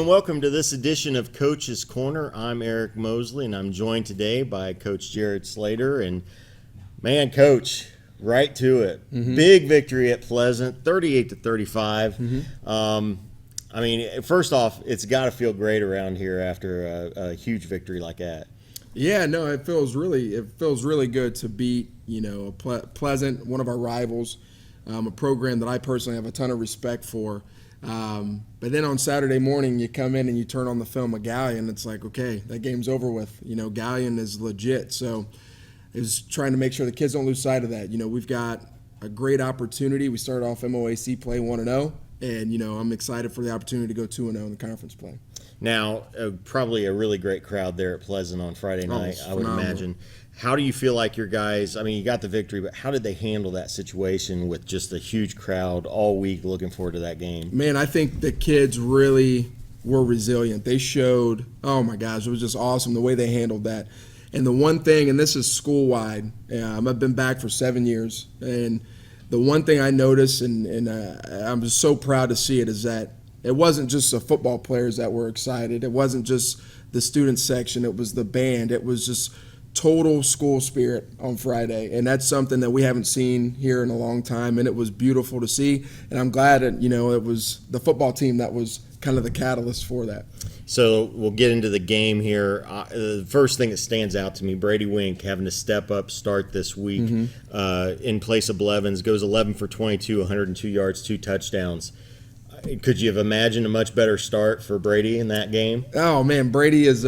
and welcome to this edition of Coach's Corner. I'm Eric Mosley, and I'm joined today by Coach Jared Slater. And, man, Coach, right to it. Big victory at Pleasant, 38-35. First off, it's got to feel great around here after a huge victory like that. Yeah, no, it feels really good to beat, Pleasant, one of our rivals, a program that I personally have a ton of respect for. But then on Saturday morning, you come in and you turn on the film of Gallion. It's like, okay, that game's over with. Gallion is legit. So it was trying to make sure the kids don't lose sight of that. We've got a great opportunity. We started off MOAC play 1-0, and, I'm excited for the opportunity to go 2-0 in the conference play. Now, probably a really great crowd there at Pleasant on Friday night, I would imagine. How do you feel like your guys, you got the victory, but how did they handle that situation with just a huge crowd all week looking forward to that game? Man, I think the kids really were resilient. They showed, oh my gosh, it was just awesome the way they handled that. And the one thing, and this is school-wide, I've been back for 7 years, and the one thing I noticed, and I'm just so proud to see it, is that it wasn't just the football players that were excited. It wasn't just the student section. It was the band. It was just total school spirit on Friday, and that's something that we haven't seen here in a long time, and it was beautiful to see. And I'm glad that, it was the football team that was kind of the catalyst for that. So we'll get into the game here. The first thing that stands out to me, Brady Wink having to step up start this week in place of Blevins, goes 11 for 22, 102 yards, 2 touchdowns. Could you have imagined a much better start for Brady in that game? Oh, man, Brady is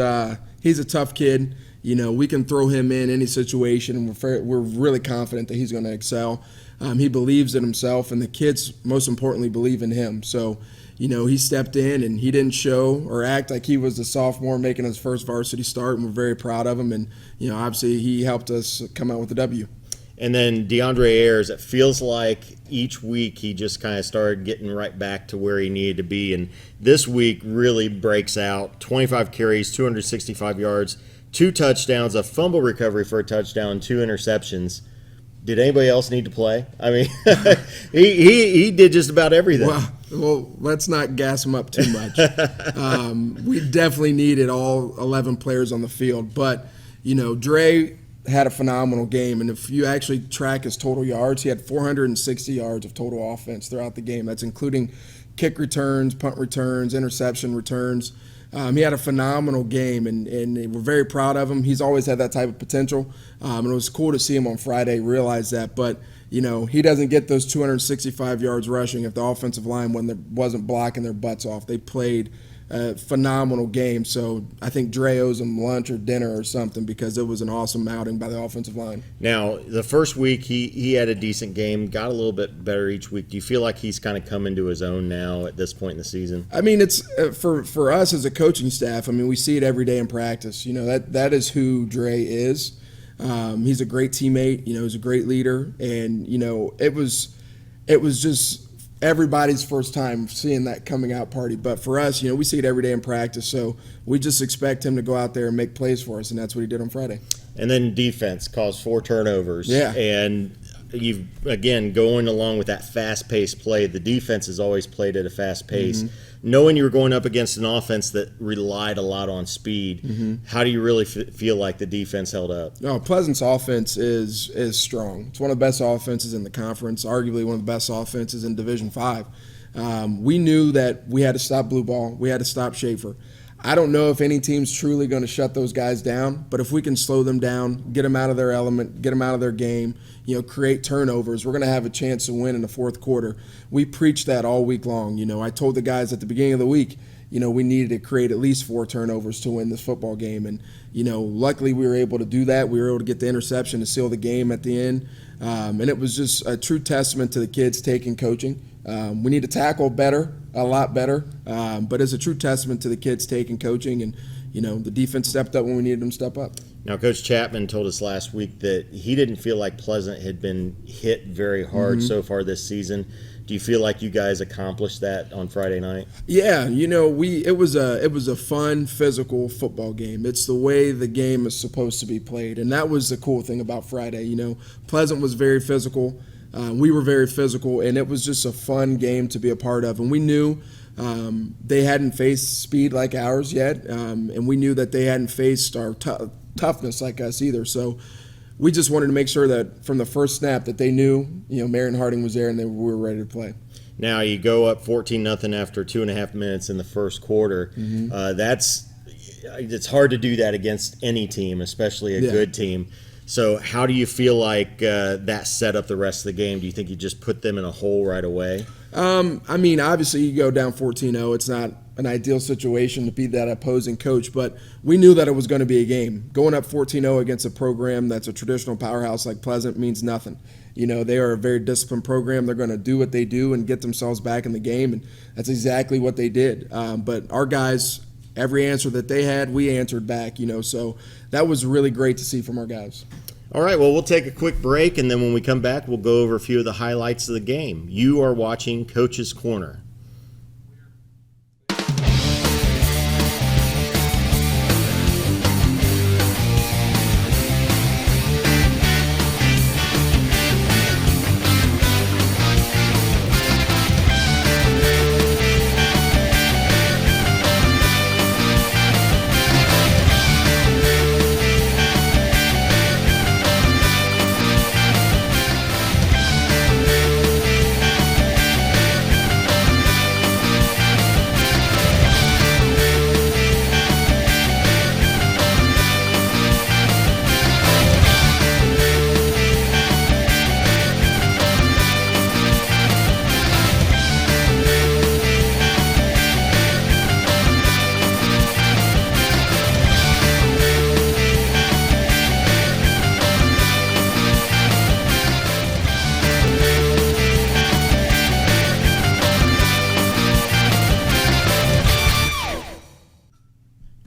he's a tough kid. We can throw him in any situation, and we're really confident that he's going to excel. He believes in himself, and the kids, most importantly, believe in him. So, he stepped in, and he didn't show or act like he was a sophomore making his first varsity start, and we're very proud of him. And, obviously he helped us come out with the W. And then DeAndre Ayers, it feels like each week he just kind of started getting right back to where he needed to be. And this week really breaks out. 25 carries, 265 yards, 2 touchdowns, a fumble recovery for a touchdown, 2 interceptions. Did anybody else need to play? He did just about everything. Well, let's not gas him up too much. We definitely needed all 11 players on the field. But, Dre had a phenomenal game, and if you actually track his total yards, he had 460 yards of total offense throughout the game. That's including kick returns, punt returns, interception returns. He had a phenomenal game, and we're very proud of him. He's always had that type of potential, and it was cool to see him on Friday realize that. But, he doesn't get those 265 yards rushing if the offensive line wasn't blocking their butts off. They played a phenomenal game, so I think Dre owes him lunch or dinner or something because it was an awesome outing by the offensive line. Now, the first week he had a decent game, got a little bit better each week. Do you feel like he's kind of come into his own now at this point in the season? It's for us as a coaching staff, we see it every day in practice. That is who Dre is. He's a great teammate, he's a great leader, and it was just everybody's first time seeing that coming out party. But for us, we see it every day in practice, so we just expect him to go out there and make plays for us, and that's what he did on Friday. And then defense caused 4 turnovers. Yeah. And you've, again, going along with that fast-paced play, the defense has always played at a fast pace. Knowing you were going up against an offense that relied a lot on speed, how do you really feel like the defense held up? No, Pleasant's offense is strong. It's one of the best offenses in the conference, arguably one of the best offenses in Division V. We knew that we had to stop blue ball. We had to stop Schaefer. I don't know if any team's truly going to shut those guys down, but if we can slow them down, get them out of their element, get them out of their game, create turnovers, we're going to have a chance to win in the fourth quarter. We preached that all week long. I told the guys at the beginning of the week, we needed to create at least 4 turnovers to win this football game. And, luckily we were able to do that. We were able to get the interception to seal the game at the end. And it was just a true testament to the kids taking coaching. We need to tackle better, a lot better, but it's a true testament to the kids taking coaching, and the defense stepped up when we needed them to step up. Now, Coach Chapman told us last week that he didn't feel like Pleasant had been hit very hard so far this season. Do you feel like you guys accomplished that on Friday night? Yeah, it was a fun, physical football game. It's the way the game is supposed to be played, and that was the cool thing about Friday. Pleasant was very physical. We were very physical, and it was just a fun game to be a part of. And we knew They hadn't faced speed like ours yet, and we knew that they hadn't faced our toughness like us either. So we just wanted to make sure that from the first snap that they knew, Marion Harding was there and we were ready to play. Now you go up 14-0 after 2.5 minutes in the first quarter. It's hard to do that against any team, especially a good team. So how do you feel like that set up the rest of the game? Do you think you just put them in a hole right away? Obviously you go down 14-0. It's not an ideal situation to be that opposing coach, but we knew that it was going to be a game. Going up 14-0 against a program that's a traditional powerhouse like Pleasant means nothing. They are a very disciplined program. They're going to do what they do and get themselves back in the game, and that's exactly what they did. But our guys, every answer that they had, we answered back, so that was really great to see from our guys. All right, well, we'll take a quick break, and then when we come back, we'll go over a few of the highlights of the game. You are watching Coach's Corner.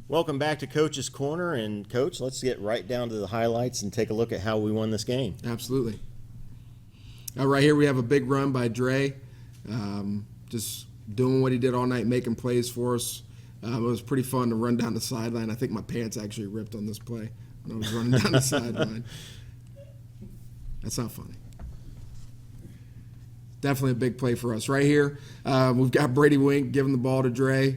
Welcome back to Coach's Corner, and Coach, let's get right down to the highlights and take a look at how we won this game. Absolutely. Right here we have a big run by Dre, just doing what he did all night, making plays for us. It was pretty fun to run down the sideline. I think my pants actually ripped on this play when I was running down the sideline. That's not funny. Definitely a big play for us. Right here, we've got Brady Wink giving the ball to Dre.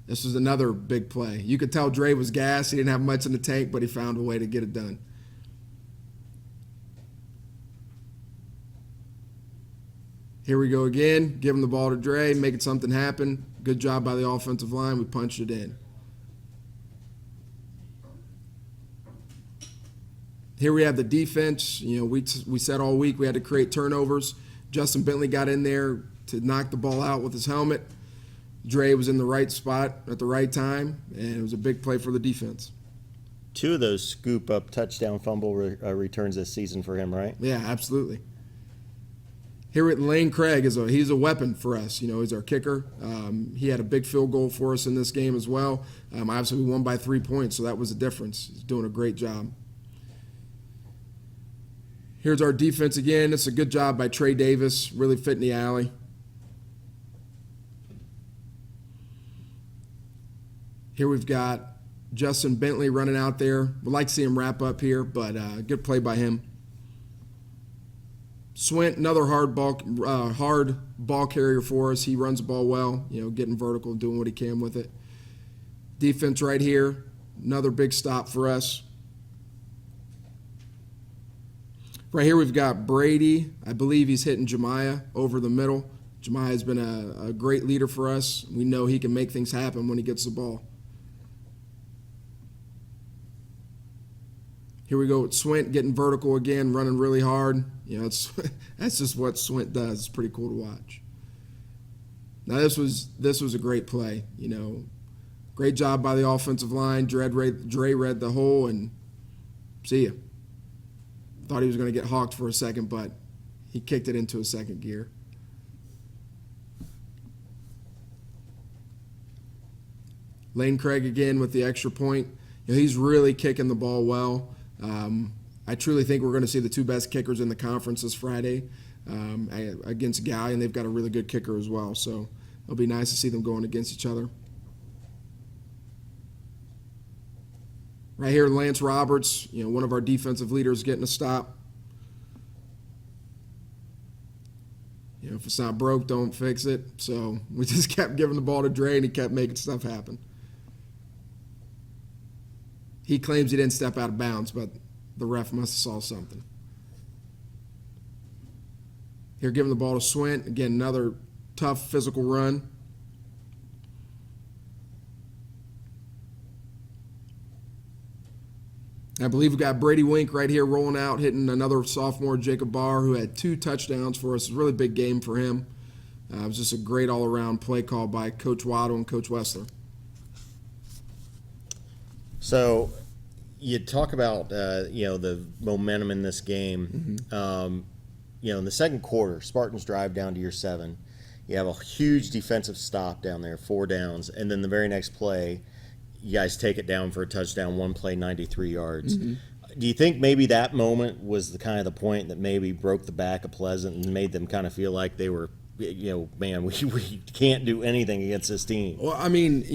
This was another big play. You could tell Dre was gassed. He didn't have much in the tank, but he found a way to get it done. Here we go again, giving the ball to Dre, making something happen. Good job by the offensive line. We punched it in. Here we have the defense. We said all week we had to create turnovers. Justin Bentley got in there to knock the ball out with his helmet. Dre was in the right spot at the right time, and it was a big play for the defense. 2 of those scoop-up touchdown fumble returns this season for him, right? Yeah, absolutely. Here at Lane Craig, he's a weapon for us. He's our kicker. He had a big field goal for us in this game as well. Obviously, we won by 3 points, so that was the difference. He's doing a great job. Here's our defense again. It's a good job by Trey Davis, really fit in the alley. Here we've got Justin Bentley running out there. We'd like to see him wrap up here, but good play by him. Swint, another hard ball carrier for us. He runs the ball well, getting vertical, doing what he can with it. Defense right here, another big stop for us. Right here we've got Brady. I believe he's hitting Jemiah over the middle. Jemiah has been a great leader for us. We know he can make things happen when he gets the ball. Here we go with Swint getting vertical again, running really hard. That's just what Swint does. It's pretty cool to watch. Now this was a great play. Great job by the offensive line. Dre read the hole and see ya. Thought he was going to get hawked for a second, but he kicked it into a second gear. Lane Craig again with the extra point. He's really kicking the ball well. I truly think we're going to see the 2 best kickers in the conference this Friday against Gallia, and they've got a really good kicker as well. So it'll be nice to see them going against each other. Right here, Lance Roberts, one of our defensive leaders, getting a stop. if it's not broke, don't fix it. So we just kept giving the ball to Dre, and he kept making stuff happen. He claims he didn't step out of bounds, but the ref must have saw something. Here, giving the ball to Swint. Again, another tough physical run. I believe we got Brady Wink right here rolling out, hitting another sophomore, Jacob Barr, who had 2 touchdowns for us. It's a really big game for him. It was just a great all-around play call by Coach Waddle and Coach Wessler. So you talk about, the momentum in this game. Mm-hmm. In the second quarter, Spartans drive down to your 7. You have a huge defensive stop down there, 4 downs, and then the very next play, you guys take it down for a touchdown, 1 play, 93 yards. Mm-hmm. Do you think maybe that moment was the kind of the point that maybe broke the back of Pleasant and made them kind of feel like they were, man, we can't do anything against this team? Well, I mean,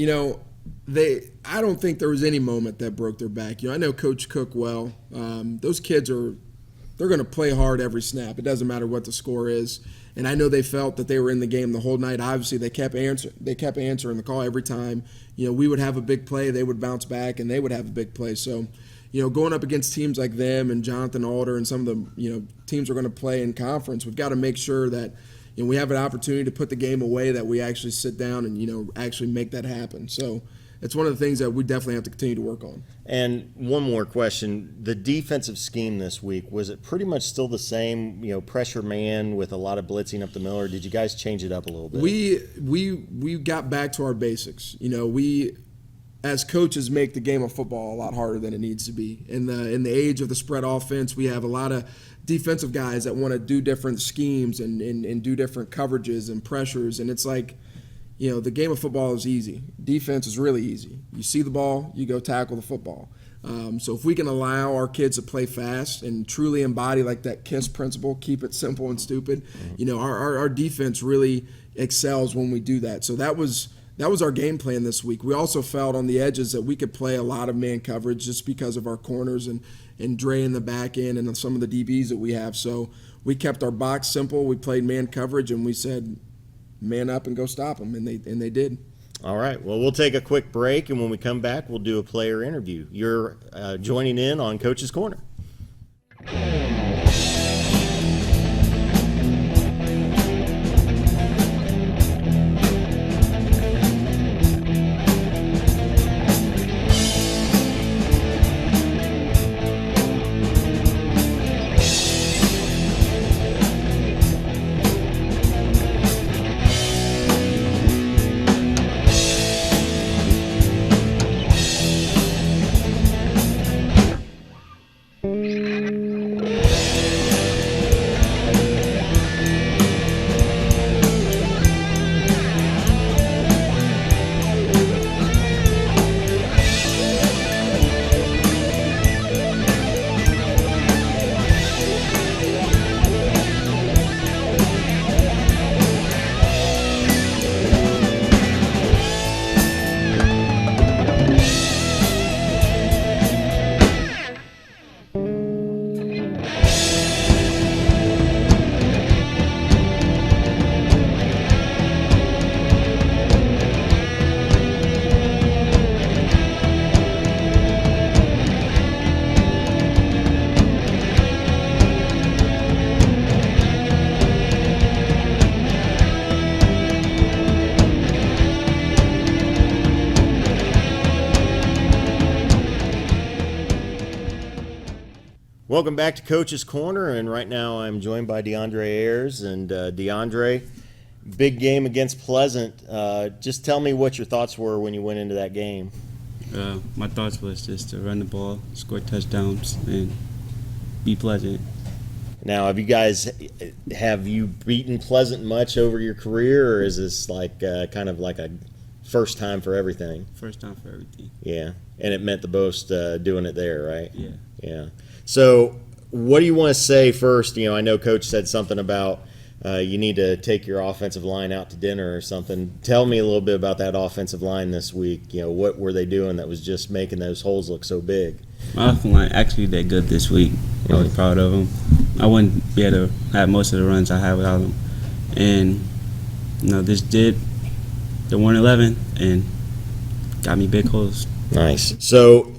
I don't think there was any moment that broke their back. I know Coach Cook well. Those kids they're going to play hard every snap. It doesn't matter what the score is. And I know they felt that they were in the game the whole night. Obviously, they kept answering the call every time. We would have a big play, they would bounce back, and they would have a big play. So, going up against teams like them and Jonathan Alder and some of the teams we're going to play in conference, we've got to make sure that we have an opportunity to put the game away, that we actually sit down and actually make that happen. So it's one of the things that we definitely have to continue to work on. And one more question. The defensive scheme this week, was it pretty much still the same, pressure man with a lot of blitzing up the middle, or did you guys change it up a little bit? We got back to our basics. We, as coaches, make the game of football a lot harder than it needs to be. In the age of the spread offense, we have a lot of defensive guys that want to do different schemes and do different coverages and pressures, and it's like, the game of football is easy. Defense is really easy. You see the ball, you go tackle the football. So if we can allow our kids to play fast and truly embody like that KISS principle, keep it simple and stupid, our defense really excels when we do that. So that was our game plan this week. We also felt on the edges that we could play a lot of man coverage just because of our corners and Dre in the back end and some of the DBs that we have. So we kept our box simple. We played man coverage, and we said, man up and go stop them, and they did. All right. Well, we'll take a quick break, and when we come back, we'll do a player interview. You're joining in on Coach's Corner. Welcome back to Coach's Corner, and right now I'm joined by DeAndre Ayers. And DeAndre, big game against Pleasant. Just tell me what your thoughts were when you went into that game. My thoughts was just to run the ball, score touchdowns, and be Pleasant. Now, have you beaten Pleasant much over your career, or is this like kind of like a first time for everything? First time for everything. Yeah, and it meant the most doing it there, right? Yeah. Yeah. So what do you want to say first? I know Coach said something about you need to take your offensive line out to dinner or something. Tell me a little bit about that offensive line this week. What were they doing that was just making those holes look so big? My offensive line actually did good this week. I was proud of them. I wouldn't be able to have most of the runs I had without them. And this did the 111 and got me big holes. Nice. So,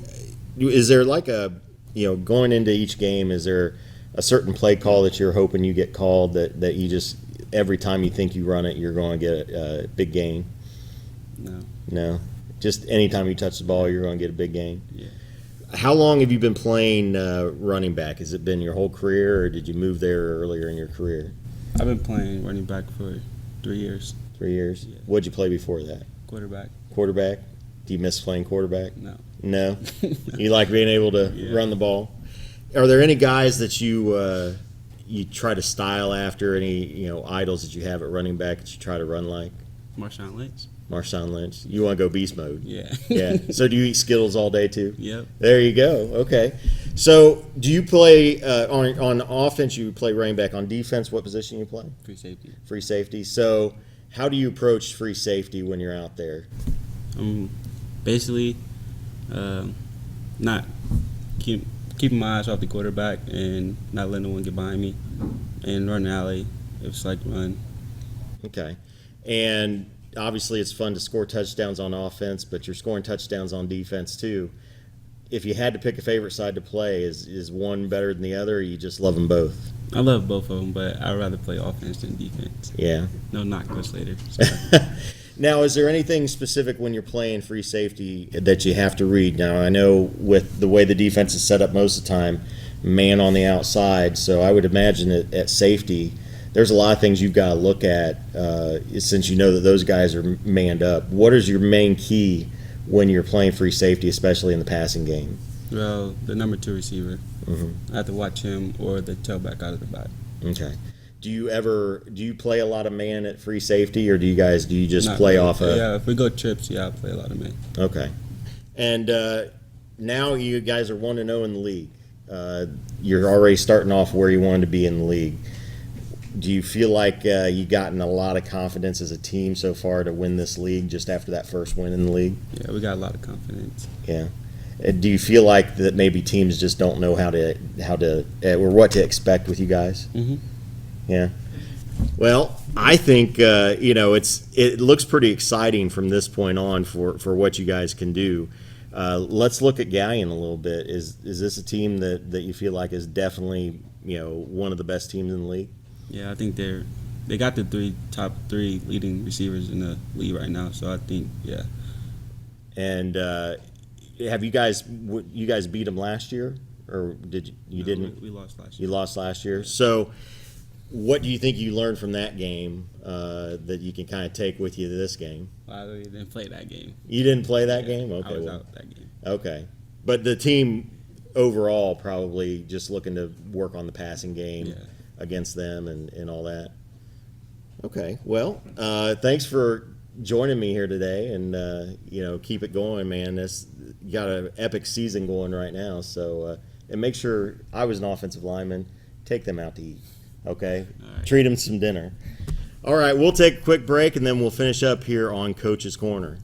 is there like going into each game, is there a certain play call that you're hoping you get called that you just, every time you think you run it, you're going to get a big gain? No. Just anytime you touch the ball, you're going to get a big gain? Yeah. How long have you been playing running back? Has it been your whole career, or did you move there earlier in your career? I've been playing running back for 3 years. 3 years? Yeah. What'd you play before that? Quarterback. Quarterback? Do you miss playing quarterback? No. No? You like being able to run the ball? Are there any guys that you try to style after, any idols that you have at running back that you try to run like? Marshawn Lynch. Marshawn Lynch. You want to go beast mode? Yeah. Yeah. So do you eat Skittles all day too? Yep. There you go. Okay. So do you play on offense? You play running back. On defense, what position you play? Free safety. Free safety. So how do you approach free safety when you're out there? Basically, not keeping my eyes off the quarterback and not letting no one get behind me, and run the alley. It's like run. Okay. And obviously it's fun to score touchdowns on offense, but you're scoring touchdowns on defense too. If you had to pick a favorite side to play, is one better than the other, or you just love them both? I love both of them, but I'd rather play offense than defense. Yeah. No, not Coach Slater. Now, is there anything specific when you're playing free safety that you have to read? Now, I know with the way the defense is set up most of the time, man on the outside, so I would imagine that at safety, there's a lot of things you've got to look at since you know that those guys are manned up. What is your main key when you're playing free safety, especially in the passing game? Well, the number 2 receiver. Mm-hmm. I have to watch him or the tailback out of the back. Okay. Do you play a lot of man at free safety, or do you just Not play really. off of? Yeah, if we go trips, I play a lot of man. Okay. And now you guys are 1-0 in the league. You're already starting off where you wanted to be in the league. Do you feel like you've gotten a lot of confidence as a team so far to win this league just after that first win in the league? Yeah, we got a lot of confidence. Yeah. Do you feel like that maybe teams just don't know how to or what to expect with you guys? Mm-hmm. Yeah. Well, I think it looks pretty exciting from this point on for what you guys can do. Let's look at Gallion a little bit. Is this a team that you feel like is definitely one of the best teams in the league? Yeah, I think they got the top three leading receivers in the league right now. So I think And have you guys beat them last year, or did you didn't? We lost last You year. lost last year. So, what do you think you learned from that game that you can kind of take with you to this game? Well, I really didn't play that game. You didn't play that game? Okay. I was out that game. Okay. But the team overall probably just looking to work on the passing game against them and all that. Okay. Well, thanks for joining me here today, and keep it going, man. You got an epic season going right now. So, and make sure, I was an offensive lineman, take them out to eat. Okay, right. Treat them some dinner. All right, we'll take a quick break, and then we'll finish up here on Coach's Corner.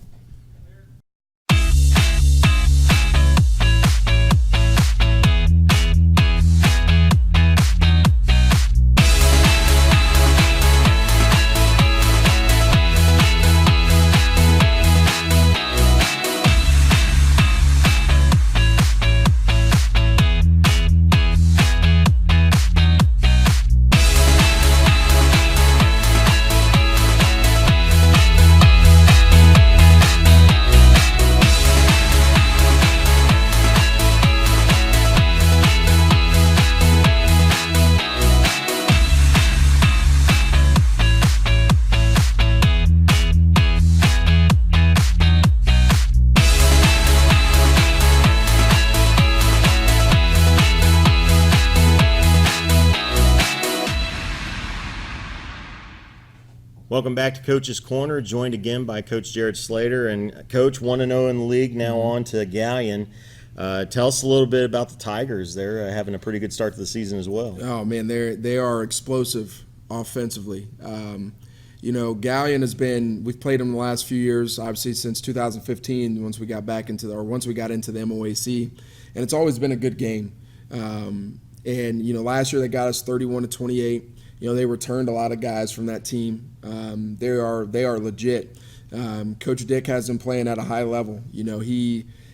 Welcome back to Coach's Corner, joined again by Coach Jared Slater. And Coach, 1-0 in the league, now on to Gallion. Tell us a little bit about the Tigers. They're having a pretty good start to the season as well. Oh, man, they are explosive offensively. Gallion has been, we've played them the last few years, obviously since 2015, once we got into the MOAC, and it's always been a good game. Last year they got us 31-28. They returned a lot of guys from that team. They are legit. Coach Dick has them playing at a high level.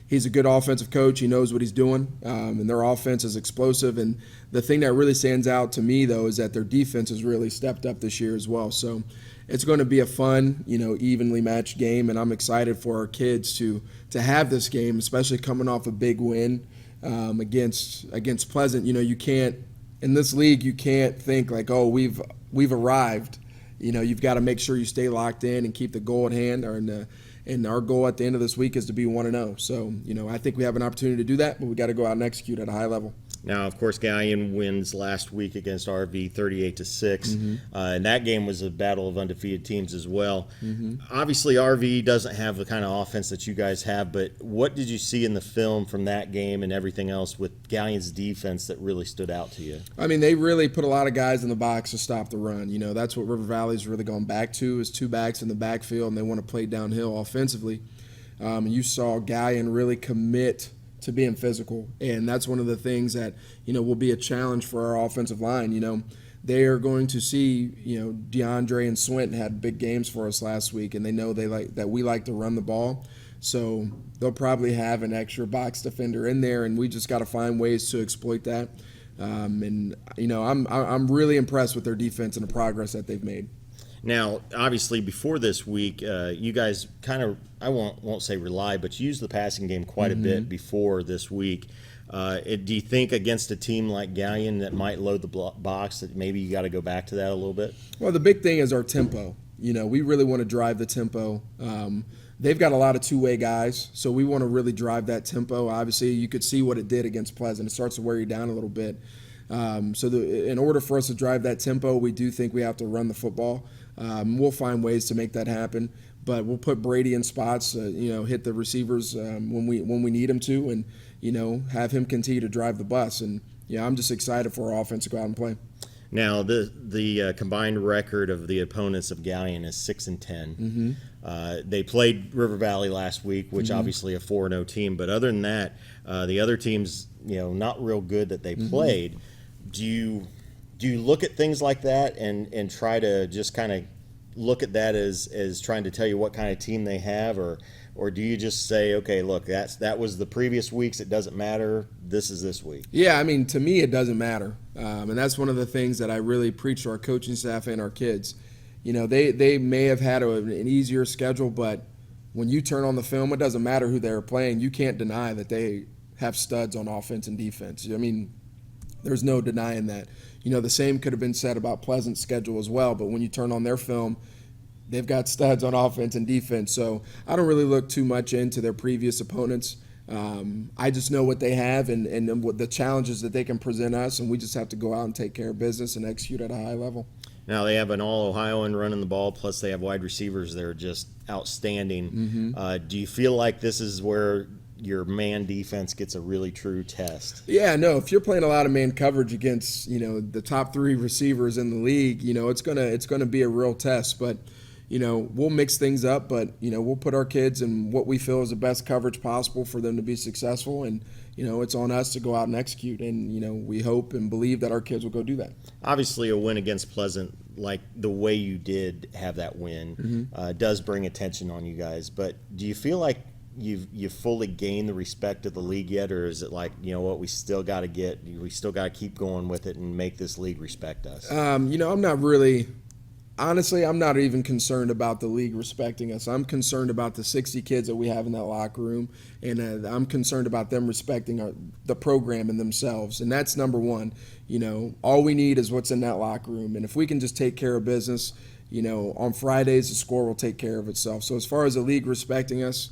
He's a good offensive coach. He knows what he's doing, and their offense is explosive. And the thing that really stands out to me, though, is that their defense has really stepped up this year as well. So it's going to be a fun, evenly matched game, and I'm excited for our kids to have this game, especially coming off a big win against Pleasant. You can't in this league. You can't think like, oh, we've arrived. You've got to make sure you stay locked in and keep the goal at hand, and our goal at the end of this week is to be 1-0. So, I think we have an opportunity to do that, but we got to go out and execute at a high level. Now, of course, Gallion wins last week against RV 38-6, and that game was a battle of undefeated teams as well. Obviously, RV doesn't have the kind of offense that you guys have, but what did you see in the film from that game and everything else with Gallion's defense that really stood out to you? I mean, they really put a lot of guys in the box to stop the run. That's what River Valley's really gone back to, is two backs in the backfield, and they want to play downhill offensively. You saw Gallion really commit to being physical, and that's one of the things that will be a challenge for our offensive line. They are going to see DeAndre and Swinton had big games for us last week, and they know we like to run the ball, so they'll probably have an extra box defender in there, and we just got to find ways to exploit that. I'm really impressed with their defense and the progress that they've made. Now, obviously, before this week, you guys kind of, I won't say rely, but you used the passing game quite a bit before this week. Do you think against a team like Gallion that might load the box that maybe you got to go back to that a little bit? Well, the big thing is our tempo. We really want to drive the tempo. They've got a lot of two-way guys, so we want to really drive that tempo. Obviously, you could see what it did against Pleasant. It starts to wear you down a little bit. In order for us to drive that tempo, we do think we have to run the football. We'll find ways to make that happen, but we'll put Brady in spots, hit the receivers when we need him to, and have him continue to drive the bus. And I'm just excited for our offense to go out and play. Now, the combined record of the opponents of Gallion is 6-10. They played River Valley last week, which obviously a 4-0 team. But other than that, the other teams, not real good that they played. Do you look at things like that and try to just kind of look at that as trying to tell you what kind of team they have, or do you just say, okay, look, that was the previous weeks, it doesn't matter, this is this week? Yeah, I mean, to me, it doesn't matter, and that's one of the things that I really preach to our coaching staff and our kids. They may have had an easier schedule, but when you turn on the film, it doesn't matter who they're playing. You can't deny that they have studs on offense and defense. I mean, there's no denying that. The same could have been said about Pleasant's schedule as well, but when you turn on their film, they've got studs on offense and defense. So I don't really look too much into their previous opponents. I just know what they have and what the challenges that they can present us, and we just have to go out and take care of business and execute at a high level. Now, they have an all-Ohioan running the ball, plus they have wide receivers that are just outstanding. Do you feel like this is where your man defense gets a really true test? Yeah, no. If you're playing a lot of man coverage against the top three receivers in the league, it's gonna be a real test. But we'll mix things up, but we'll put our kids in what we feel is the best coverage possible for them to be successful. And it's on us to go out and execute. And we hope and believe that our kids will go do that. Obviously, a win against Pleasant, like the way you did have that win, does bring attention on you guys. But do you feel like you've fully gained the respect of the league yet, or is it like, what we still got to keep going with it and make this league respect us? I'm not really. Honestly, I'm not even concerned about the league respecting us. I'm concerned about the 60 kids that we have in that locker room, and I'm concerned about them respecting the program and themselves, and that's number one. All we need is what's in that locker room, and if we can just take care of business, on Fridays the score will take care of itself. So as far as the league respecting us,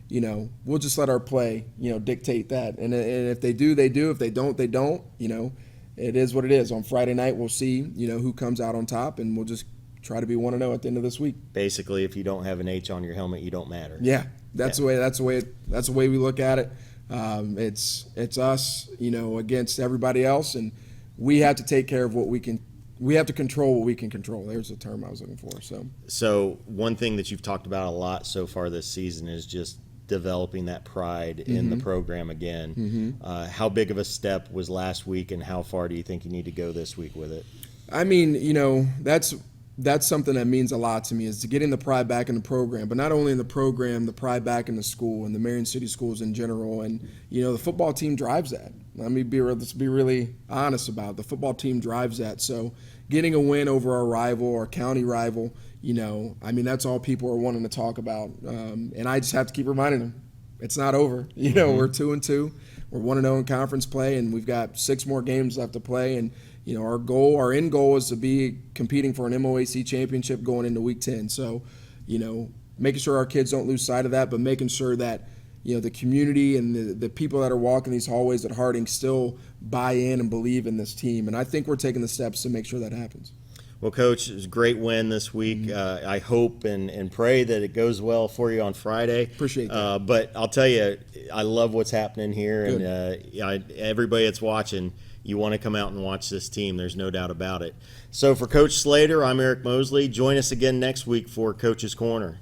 we'll just let our play, dictate that, and if they do, they do. If they don't, they don't. It is what it is. On Friday night, we'll see, who comes out on top, and we'll just try to be 1-0 at the end of this week. Basically, if you don't have an H on your helmet, you don't matter. Yeah, that's the way we look at it. It's us, against everybody else, and we have to take care of what we can. We have to control what we can control. There's the term I was looking for. So one thing that you've talked about a lot so far this season is just developing that pride in the program again. How big of a step was last week, and how far do you think you need to go this week with it? I mean, that's something that means a lot to me, is to getting the pride back in the program, but not only in the program, the pride back in the school and the Marion City schools in general. And the football team drives that. Let's be really honest about it. The football team drives that. So getting a win over our rival, our county rival, that's all people are wanting to talk about. And I just have to keep reminding them, it's not over. We're 2-2. We're 1-0 in conference play, and we've got 6 more games left to play. And our end goal is to be competing for an MOAC championship going into Week 10. So, making sure our kids don't lose sight of that, but making sure that the community and the people that are walking these hallways at Harding still buy in and believe in this team. And I think we're taking the steps to make sure that happens. Well, Coach, it was a great win this week. I hope and pray that it goes well for you on Friday. Appreciate that. But I'll tell you, I love what's happening here. Good. And everybody that's watching, you want to come out and watch this team. There's no doubt about it. So for Coach Slater, I'm Eric Mosley. Join us again next week for Coach's Corner.